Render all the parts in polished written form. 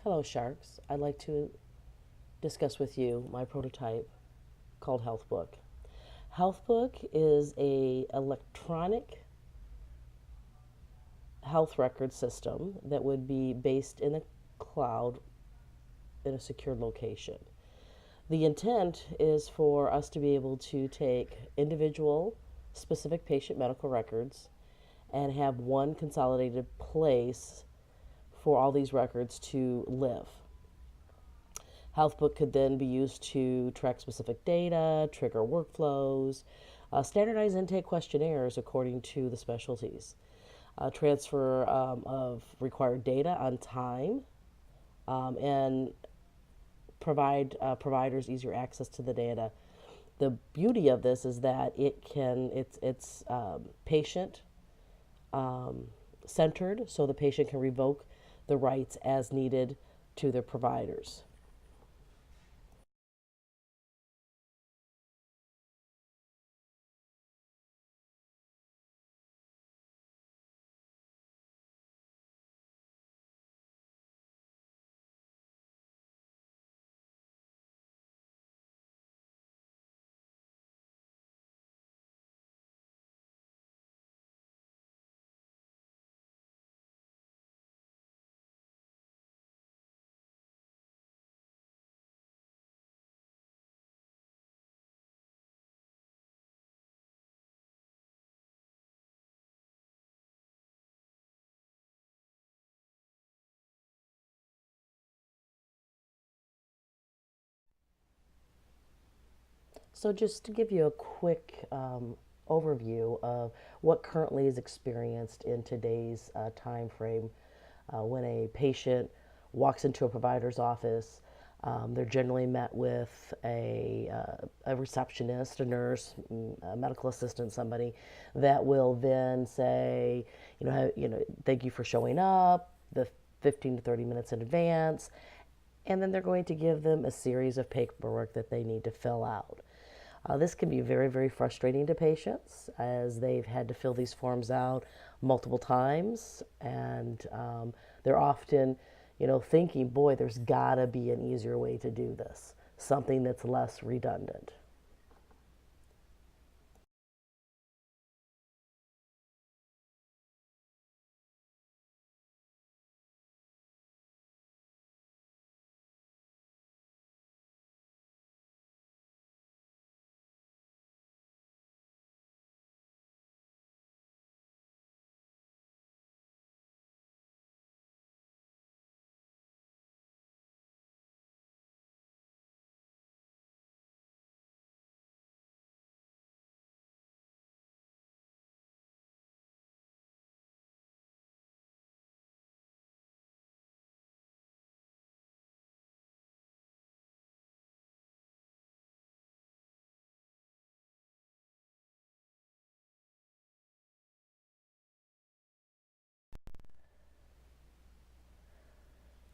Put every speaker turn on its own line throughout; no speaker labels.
Hello, Sharks. I'd like to discuss with you my prototype called HealthBook. HealthBook is a electronic health record system that would be based in the cloud in a secure location. The intent is for us to be able to take individual specific patient medical records and have one consolidated place for all these records to live. HealthBook could then be used to track specific data, trigger workflows, standardize intake questionnaires according to the specialties, transfer of required data on time, and provide providers easier access to the data. The beauty of this is that it's patient centered, so the patient can revoke the rights as needed to their providers. So, just to give you a quick overview of what currently is experienced in today's time frame, when a patient walks into a provider's office, they're generally met with a receptionist, a nurse, a medical assistant, somebody that will then say, thank you for showing up, the 15 to 30 minutes in advance, and then they're going to give them a series of paperwork that they need to fill out. This can be very, very frustrating to patients as they've had to fill these forms out multiple times, and they're often, thinking, boy, there's got to be an easier way to do this, something that's less redundant.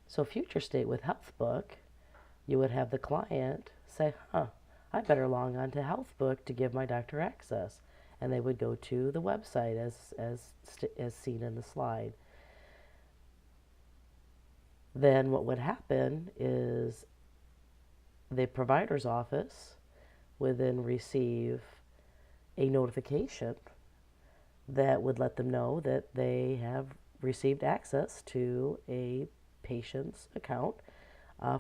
So, future state with HealthBook, you would have the client say, I better log on to HealthBook to give my doctor access. And they would go to the website as seen in the slide. Then what would happen is the provider's office would then receive a notification that would let them know that they have received access to a patient's account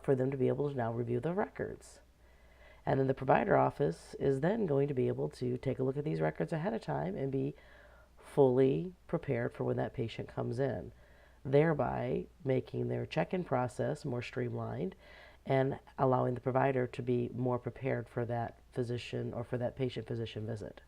for them to be able to now review the records. And then the provider office is then going to be able to take a look at these records ahead of time and be fully prepared for when that patient comes in, thereby making their check-in process more streamlined and allowing the provider to be more prepared for that physician or for that patient physician visit.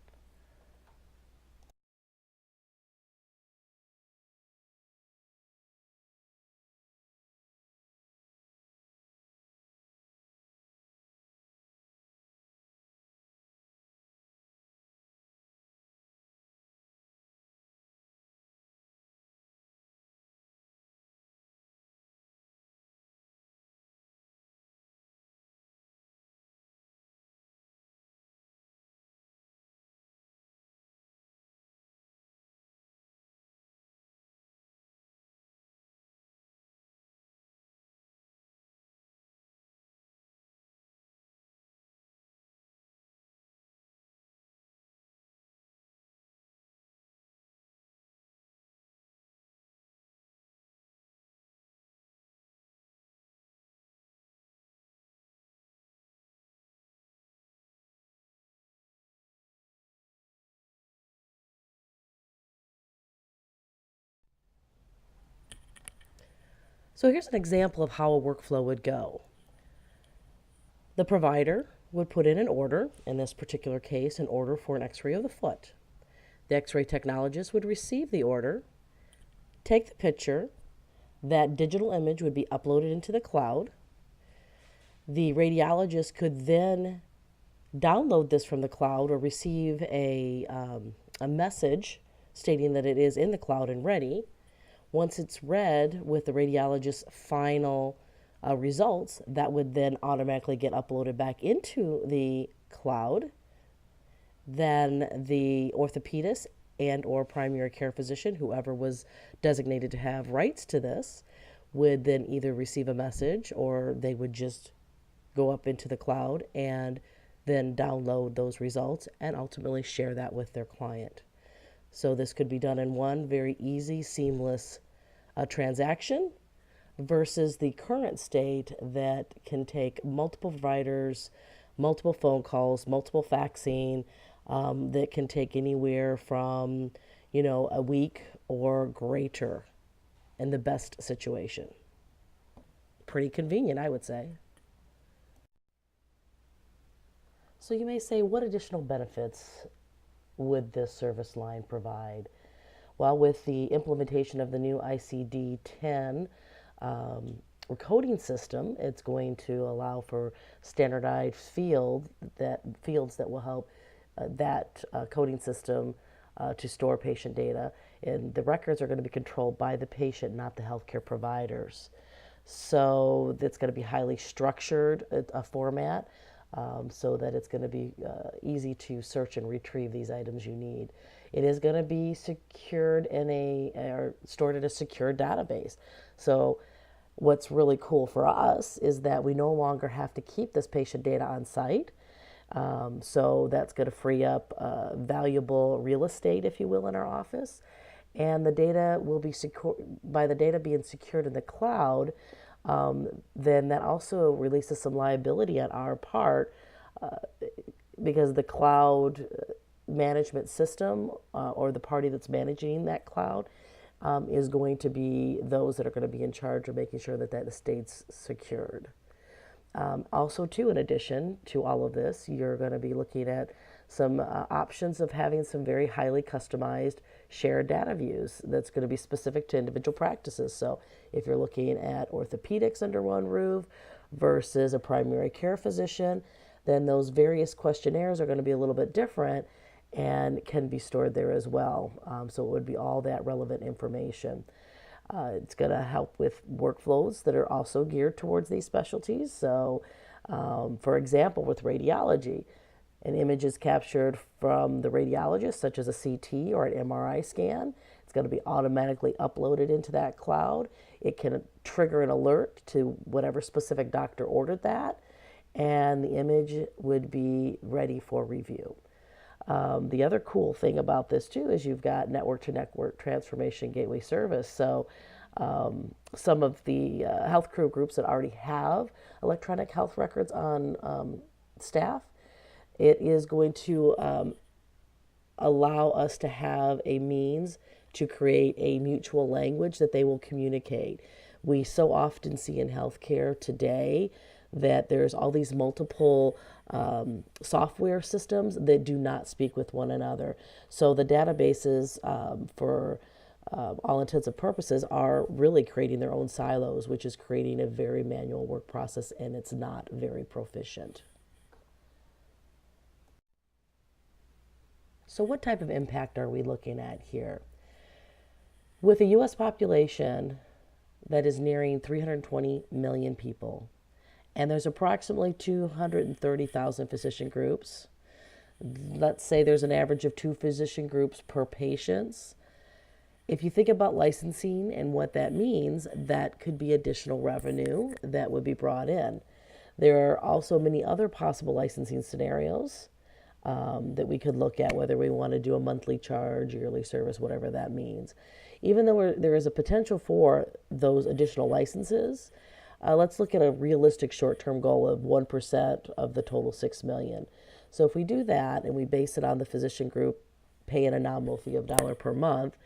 So here's an example of how a workflow would go. The provider would put in an order, in this particular case, an order for an x-ray of the foot. The x-ray technologist would receive the order, take the picture, that digital image would be uploaded into the cloud. The radiologist could then download this from the cloud or receive a message stating that it is in the cloud and ready. Once it's read with the radiologist's final results, that would then automatically get uploaded back into the cloud. Then the orthopedist and or primary care physician, whoever was designated to have rights to this, would then either receive a message or they would just go up into the cloud and then download those results and ultimately share that with their client. So this could be done in one very easy, seamless transaction versus the current state that can take multiple providers, multiple phone calls, multiple faxing, that can take anywhere from, a week or greater in the best situation. Pretty convenient, I would say. So you may say, what additional benefits would this service line provide? Well, with the implementation of the new ICD-10 coding system, it's going to allow for standardized fields that will help that coding system to store patient data. And the records are going to be controlled by the patient, not the healthcare providers. So it's going to be highly structured, a format, so that it's going to be easy to search and retrieve these items you need. It is going to be secured or stored in a secure database. So what's really cool for us is that we no longer have to keep this patient data on site. So that's going to free up valuable real estate, if you will, in our office. And the data will be secure. By the data being secured in the cloud, then that also releases some liability on our part, because the cloud management system or the party that's managing that cloud is going to be those that are going to be in charge of making sure that that estate's secured. Also, too, in addition to all of this, you're going to be looking at some options of having some very highly customized shared data views that's going to be specific to individual practices. So if you're looking at orthopedics under one roof versus a primary care physician, then those various questionnaires are going to be a little bit different and can be stored there as well. So it would be all that relevant information. It's going to help with workflows that are also geared towards these specialties. So, for example, with radiology, an image is captured from the radiologist, such as a CT or an MRI scan. It's going to be automatically uploaded into that cloud. It can trigger an alert to whatever specific doctor ordered that, and the image would be ready for review. The other cool thing about this too is you've got network-to-network transformation gateway service. So some of the health crew groups that already have electronic health records on staff, it is going to allow us to have a means to create a mutual language that they will communicate. We so often see in healthcare today that there's all these multiple software systems that do not speak with one another. So the databases, for all intents and purposes, are really creating their own silos, which is creating a very manual work process, and it's not very proficient. So what type of impact are we looking at here? With a U.S. population that is nearing 320 million people, and there's approximately 230,000 physician groups. Let's say there's an average of 2 physician groups per patient. If you think about licensing and what that means, that could be additional revenue that would be brought in. There are also many other possible licensing scenarios that we could look at, whether we want to do a monthly charge, yearly service, whatever that means. Even though there is a potential for those additional licenses, let's look at a realistic short-term goal of 1% of the total 6 million. So if we do that and we base it on the physician group paying a nominal fee of $1 per month,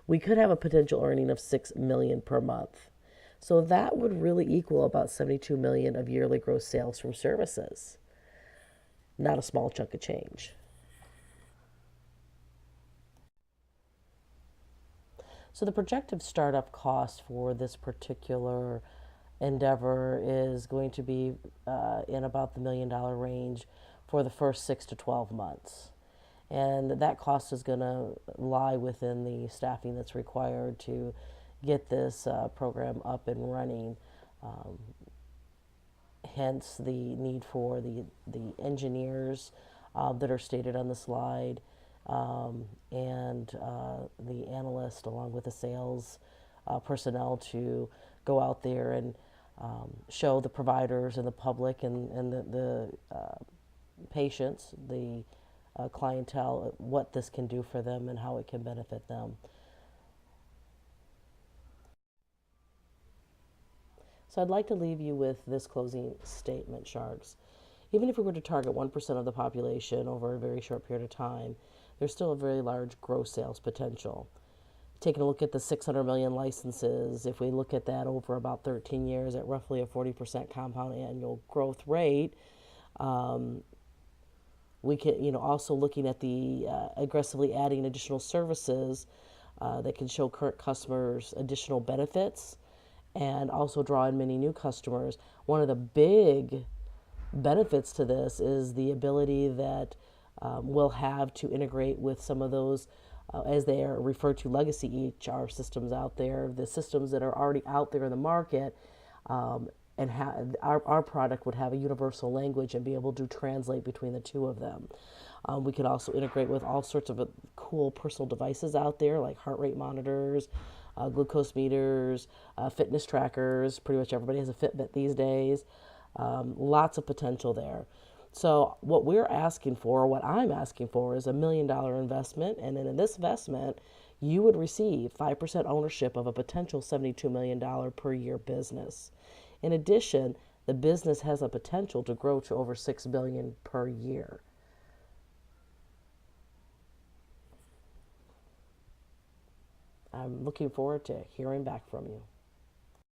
we could have a potential earning of 6 million per month. So that would really equal about 72 million of yearly gross sales from services. Not a small chunk of change. So the projected startup cost for this particular endeavor is going to be in about the $1 million range for the first 6 to 12 months. And that cost is going to lie within the staffing that's required to get this program up and running. Um, Hence the need for the engineers that are stated on the slide, and the analyst along with the sales personnel to go out there and show the providers and the public and the patients, the clientele, what this can do for them and how it can benefit them. So I'd like to leave you with this closing statement, Sharks. Even if we were to target 1% of the population over a very short period of time, there's still a very large gross sales potential. Taking a look at the 600 million licenses, if we look at that over about 13 years at roughly a 40% compound annual growth rate, we can, also looking at the aggressively adding additional services that can show current customers additional benefits and also draw in many new customers. One of the big benefits to this is the ability that we'll have to integrate with some of those, as they are referred to, legacy EHR systems out there, the systems that are already out there in the market. And our product would have a universal language and be able to translate between the two of them. We could also integrate with all sorts of cool personal devices out there, like heart rate monitors, glucose meters, fitness trackers. Pretty much everybody has a Fitbit these days. Lots of potential there. So what we're asking for, what I'm asking for, is $1 million investment, and then in this investment, you would receive 5% ownership of a potential $72 million per year business. In addition, the business has a potential to grow to over $6 billion per year. I'm looking forward to hearing back from you.